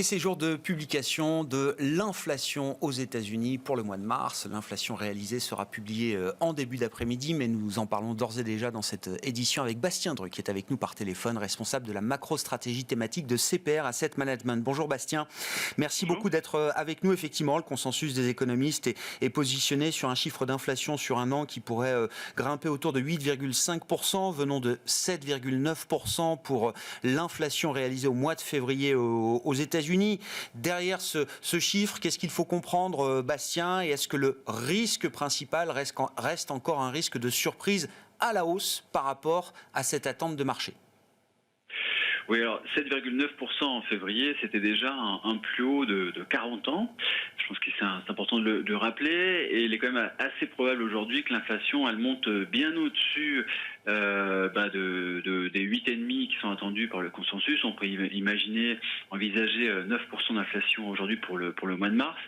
Et c'est jour de publication de l'inflation aux États-Unis pour le mois de mars. L'inflation réalisée sera publiée en début d'après-midi, mais nous en parlons d'ores et déjà dans cette édition avec Bastien Dreux, qui est avec nous par téléphone, responsable de la macro-stratégie thématique de CPR Asset Management. Bonjour Bastien, merci beaucoup d'être avec nous. Effectivement, le consensus des économistes est positionné sur un chiffre d'inflation sur un an qui pourrait grimper autour de 8,5%, venant de 7,9% pour l'inflation réalisée au mois de février aux États-Unis. Derrière ce chiffre, qu'est-ce qu'il faut comprendre, Bastien? Et est-ce que le risque principal reste encore un risque de surprise à la hausse par rapport à cette attente de marché? Oui, alors 7,9% en février, c'était déjà un plus haut de 40 ans. Je pense que c'est important de le rappeler. Et il est quand même assez probable aujourd'hui que l'inflation, elle monte bien au-dessus des 8,5 qui sont attendus par le consensus. On peut envisager 9% d'inflation aujourd'hui pour le mois de mars.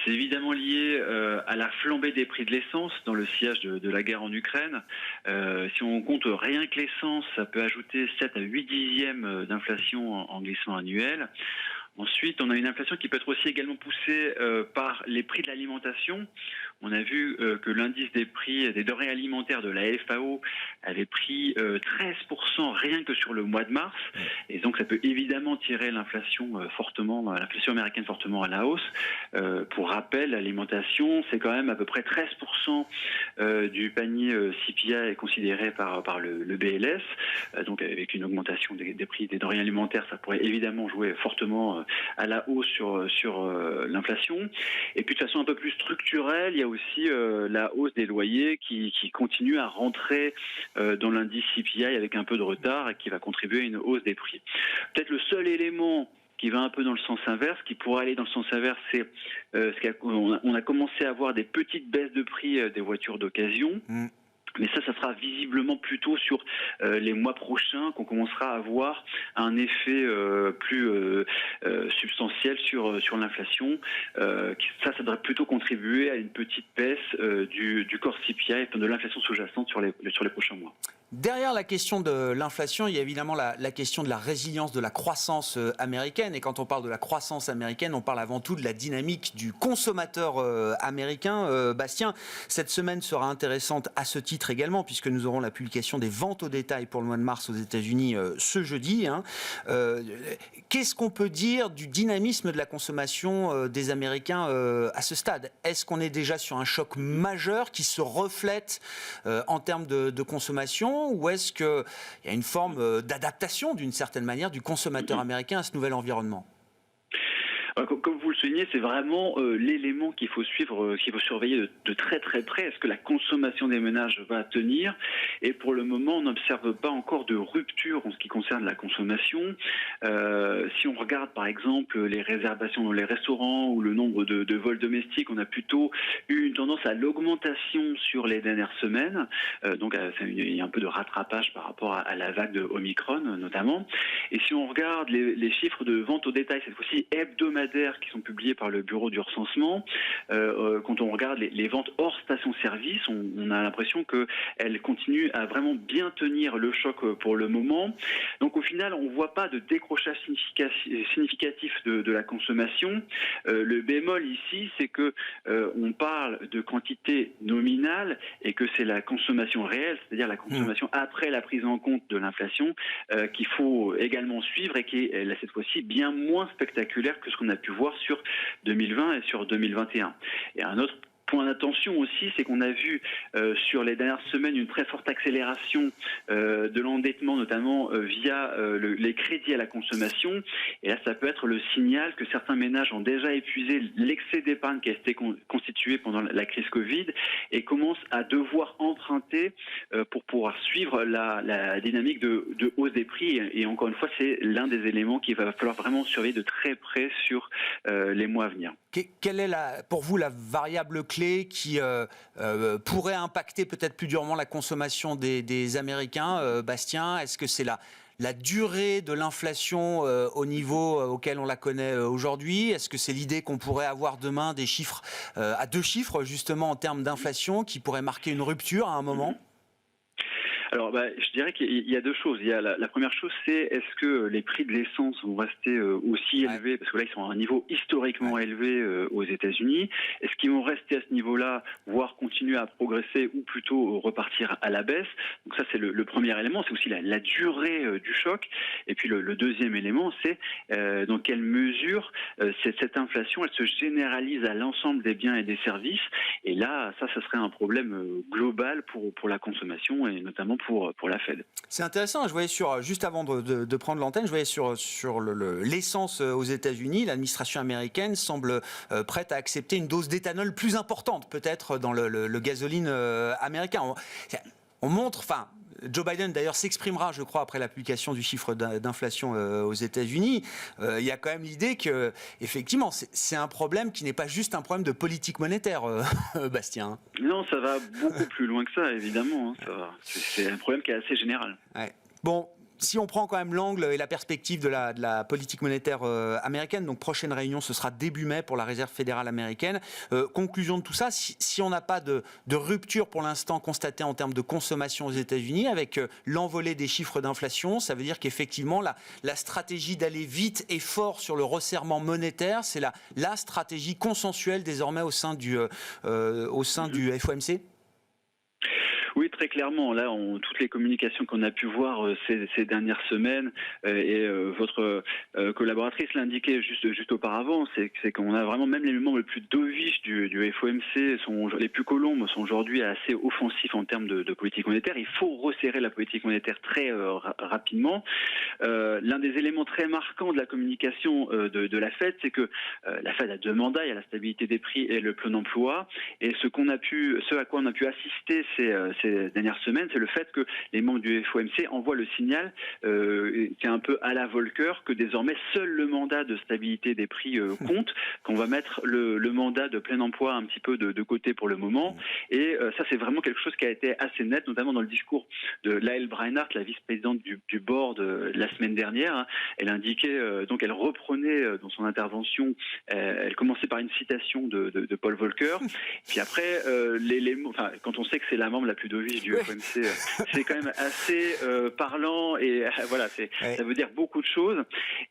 C'est évidemment lié à la flambée des prix de l'essence dans le sillage de la guerre en Ukraine. Si on compte rien que l'essence, ça peut ajouter 7 à 8 dixièmes d'inflation en glissement annuel. Ensuite, on a une inflation qui peut être aussi également poussée par les prix de l'alimentation. On a vu que l'indice des prix des denrées alimentaires de la FAO avait pris 13% rien que sur le mois de mars. Et donc, ça peut évidemment tirer l'inflation américaine fortement à la hausse. Pour rappel, l'alimentation, c'est quand même à peu près 13% du panier CPI est considéré par le BLS. Donc, avec une augmentation des prix des denrées alimentaires, ça pourrait évidemment jouer fortement à la hausse sur l'inflation. Et puis de façon un peu plus structurelle, il y a aussi la hausse des loyers qui continue à rentrer dans l'indice CPI avec un peu de retard et qui va contribuer à une hausse des prix. Peut-être le seul élément qui va un peu dans le sens inverse, qui pourrait aller dans le sens inverse, c'est on a commencé à avoir des petites baisses de prix des voitures d'occasion. Mais ça sera visiblement plutôt sur les mois prochains qu'on commencera à avoir un effet plus substantiel sur l'inflation. Ça devrait plutôt contribuer à une petite baisse du corps CPI, de l'inflation sous-jacente sur les prochains mois. Derrière la question de l'inflation, il y a évidemment la question de la résilience de la croissance américaine. Et quand on parle de la croissance américaine, on parle avant tout de la dynamique du consommateur américain. Bastien, cette semaine sera intéressante à ce titre également, puisque nous aurons la publication des ventes au détail pour le mois de mars aux États-Unis ce jeudi. Qu'est-ce qu'on peut dire du dynamisme de la consommation des Américains à ce stade? Est-ce qu'on est déjà sur un choc majeur qui se reflète en termes de consommation? Ou est-ce qu'il y a une forme d'adaptation, d'une certaine manière, du consommateur américain à ce nouvel environnement? Comme vous le soulignez, c'est vraiment l'élément qu'il faut suivre, qu'il faut surveiller de très très près. Est-ce que la consommation des ménages va tenir? Et pour le moment, on n'observe pas encore de rupture en ce qui concerne la consommation. Si on regarde par exemple les réservations dans les restaurants ou le nombre de vols domestiques, on a plutôt eu une tendance à l'augmentation sur les dernières semaines. Donc il y a un peu de rattrapage par rapport à la vague de Omicron notamment. Et si on regarde les chiffres de vente au détail, cette fois-ci hebdomadaires, qui sont publiés par le bureau du recensement, quand on regarde les ventes hors station-service, on a l'impression qu'elles continuent à vraiment bien tenir le choc pour le moment. Donc au final, on ne voit pas de décrochage significatif de la consommation. Le bémol ici, c'est que on parle de quantité nominale et que c'est la consommation réelle, c'est-à-dire la consommation après la prise en compte de l'inflation, qu'il faut également suivre et qui est cette fois-ci bien moins spectaculaire que ce qu'on a pu voir sur 2020 et sur 2021. Et un autre point d'attention aussi, c'est qu'on a vu sur les dernières semaines une très forte accélération de l'endettement, notamment via les crédits à la consommation. Et là, ça peut être le signal que certains ménages ont déjà épuisé l'excès d'épargne qui a été constitué pendant la crise Covid et commencent à devoir emprunter pour pouvoir suivre la dynamique de hausse des prix. Et encore une fois, c'est l'un des éléments qu'il va falloir vraiment surveiller de très près sur les mois à venir. Quelle est pour vous la variable clé qui pourrait impacter peut-être plus durement la consommation des Américains, Bastien? Est-ce que c'est la durée de l'inflation au niveau auquel on la connaît aujourd'hui? Est-ce que c'est l'idée qu'on pourrait avoir demain des chiffres à 2 chiffres justement en termes d'inflation qui pourraient marquer une rupture à un moment? Alors, je dirais qu'il y a deux choses. Il y a la première chose, c'est est-ce que les prix de l'essence vont rester aussi élevés, parce que là, ils sont à un niveau historiquement élevé aux États-Unis. Est-ce qu'ils vont rester à ce niveau-là, voire continuer à progresser, ou plutôt repartir à la baisse? Donc ça, c'est le premier élément. C'est aussi la durée du choc. Et puis le deuxième élément, c'est dans quelle mesure cette inflation, elle se généralise à l'ensemble des biens et des services. Et là, ça serait un problème global pour la consommation et notamment pour la Fed. C'est intéressant. Je voyais juste avant de prendre l'antenne, je voyais sur l'essence aux États-Unis, l'administration américaine semble prête à accepter une dose d'éthanol plus importante, peut-être dans le gasoline américain. On montre, enfin. Joe Biden, d'ailleurs, s'exprimera, je crois, après la publication du chiffre d'inflation aux États-Unis. Il y a quand même l'idée que, effectivement, c'est un problème qui n'est pas juste un problème de politique monétaire, Bastien. Non, ça va beaucoup plus loin que ça, évidemment. C'est un problème qui est assez général. Ouais. Bon. Si on prend quand même l'angle et la perspective de la politique monétaire américaine, donc prochaine réunion, ce sera début mai pour la Réserve fédérale américaine. Conclusion de tout ça, si on n'a pas de rupture pour l'instant constatée en termes de consommation aux États-Unis, avec l'envolée des chiffres d'inflation, ça veut dire qu'effectivement la stratégie d'aller vite et fort sur le resserrement monétaire, c'est la stratégie consensuelle désormais au sein du FOMC. Oui, très clairement. Là, toutes les communications qu'on a pu voir ces dernières semaines, et votre collaboratrice l'indiquait juste auparavant, c'est qu'on a vraiment même les membres les plus dovish du FOMC, les plus colombes, sont aujourd'hui assez offensifs en termes de politique monétaire. Il faut resserrer la politique monétaire très rapidement. L'un des éléments très marquants de la communication de la Fed, c'est que la Fed a deux mandats, il y a la stabilité des prix et le plein emploi. Et ce à quoi on a pu assister ces dernières semaines, c'est le fait que les membres du FOMC envoient le signal, qui est un peu à la Volcker, que désormais seul le mandat de stabilité des prix compte, qu'on va mettre le mandat de plein emploi un petit peu de côté pour le moment. Et ça, c'est vraiment quelque chose qui a été assez net, notamment dans le discours de Lael Brainard, la vice-présidente du board la semaine dernière. Elle indiquait, donc elle reprenait dans son intervention, elle commençait par une citation de Paul Volcker. Puis après, quand on sait que c'est la membre la plus dovish du FOMC, c'est quand même assez parlant et voilà, ça veut dire beaucoup de choses.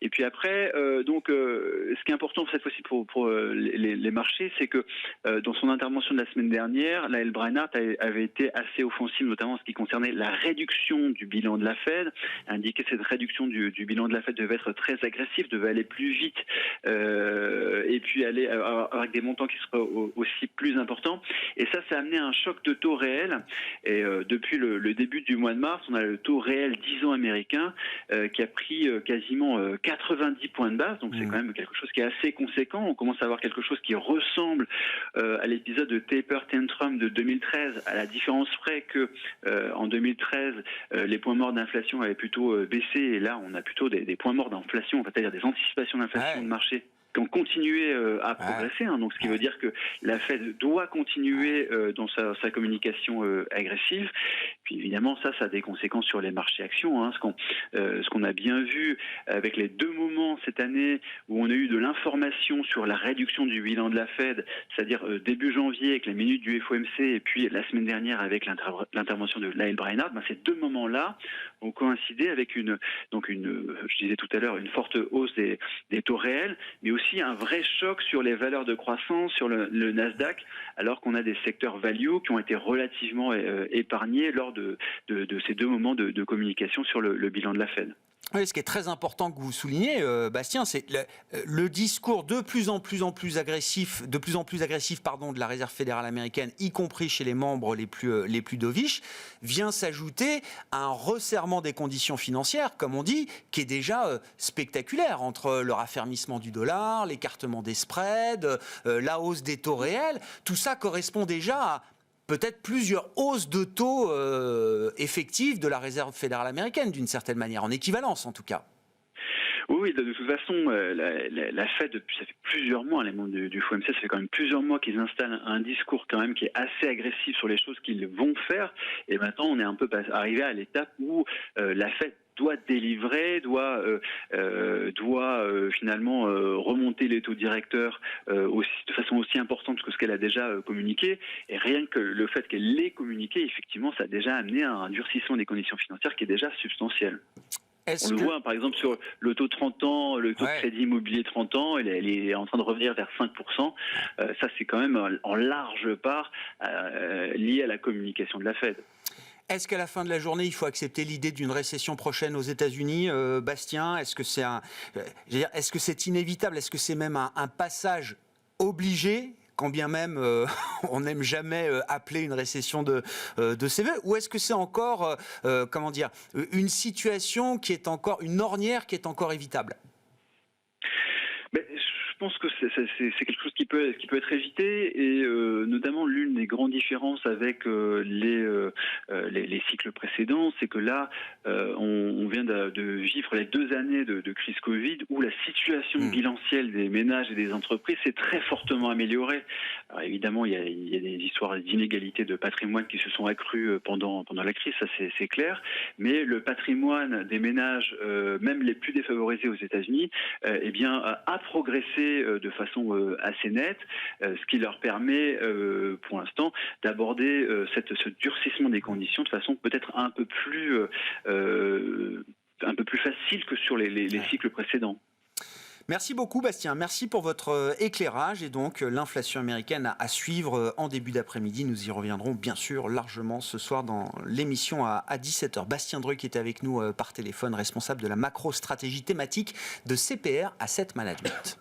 Et puis après, ce qui est important cette fois-ci pour les marchés, c'est que dans son intervention de la semaine dernière, Lael Brainard avait été assez offensive, notamment en ce qui concernait la réduction du bilan de la Fed, indiqué que cette réduction du bilan de la Fed devait être très agressive, devait aller plus vite, et puis aller avec des montants qui seraient aussi plus importants. Et ça a amené un choc de taux réel. Et depuis le début du mois de mars, on a le taux réel 10 ans américain qui a pris quasiment 90 points de base. Donc c'est quand même quelque chose qui est assez conséquent. On commence à avoir quelque chose qui ressemble à l'épisode de Taper Tantrum de 2013, à la différence près que en 2013, les points morts d'inflation avaient plutôt baissé. Et là, on a plutôt des points morts d'inflation, c'est-à-dire des anticipations d'inflation de marché qui ont continué à progresser, donc ce qui veut dire que la Fed doit continuer dans sa communication agressive. Puis évidemment, ça a des conséquences sur les marchés actions. Ce qu'on a bien vu avec les deux moments cette année où on a eu de l'information sur la réduction du bilan de la Fed, c'est-à-dire début janvier avec les minutes du FOMC et puis la semaine dernière avec l'intervention de Lael Brainard, ces deux moments-là ont coïncidé avec je disais tout à l'heure, une forte hausse des taux réels, mais aussi un vrai choc sur les valeurs de croissance, sur le Nasdaq, alors qu'on a des secteurs value qui ont été relativement épargnés lors de ces deux moments de communication sur le bilan de la Fed. Oui, ce qui est très important que vous soulignez, Bastien, c'est le discours de plus en plus agressif de la Réserve fédérale américaine, y compris chez les membres les plus dovish, vient s'ajouter à un resserrement des conditions financières, comme on dit, qui est déjà spectaculaire, entre le raffermissement du dollar, l'écartement des spreads, la hausse des taux réels. Tout ça correspond déjà à peut-être plusieurs hausses de taux effectives de la Réserve fédérale américaine, d'une certaine manière, en équivalence en tout cas. Oui, de toute façon, la Fed, ça fait plusieurs mois, les membres du FOMC, ça fait quand même plusieurs mois qu'ils installent un discours quand même qui est assez agressif sur les choses qu'ils vont faire. Et maintenant, on est un peu arrivé à l'étape où la Fed doit délivrer, doit finalement remonter les taux directeurs de façon aussi importante que ce qu'elle a déjà communiqué. Et rien que le fait qu'elle l'ait communiqué, effectivement, ça a déjà amené à un durcissement des conditions financières qui est déjà substantiel. On le voit, par exemple, sur le taux 30 ans, le taux de crédit immobilier 30 ans, elle est en train de revenir vers 5%. Ça, c'est quand même en large part lié à la communication de la Fed. Est-ce qu'à la fin de la journée, il faut accepter l'idée d'une récession prochaine aux États-Unis, Bastien? Est-ce que c'est inévitable? Est-ce que c'est même un passage obligé, quand bien même on n'aime jamais appeler une récession de ses voeux? Ou est-ce que c'est encore, une situation qui est encore, une ornière qui est encore évitable? Je pense que c'est quelque chose qui peut être évité, et notamment l'une des grandes différences avec les cycles précédents, c'est que là on vient de vivre les 2 années de crise Covid où la situation bilancielle des ménages et des entreprises s'est très fortement améliorée. Alors évidemment, il y a des histoires d'inégalités de patrimoine qui se sont accrues pendant la crise, ça c'est clair, mais le patrimoine des ménages, même les plus défavorisés aux États-Unis, a progressé de façon assez nette, ce qui leur permet pour l'instant d'aborder ce durcissement des conditions de façon peut-être un peu plus facile que sur les cycles précédents. Merci beaucoup Bastien, merci pour votre éclairage. Et donc l'inflation américaine à suivre en début d'après-midi. Nous y reviendrons bien sûr largement ce soir dans l'émission à 17h. Bastien Dreux qui est avec nous par téléphone, responsable de la macro-stratégie thématique de CPR Asset Management.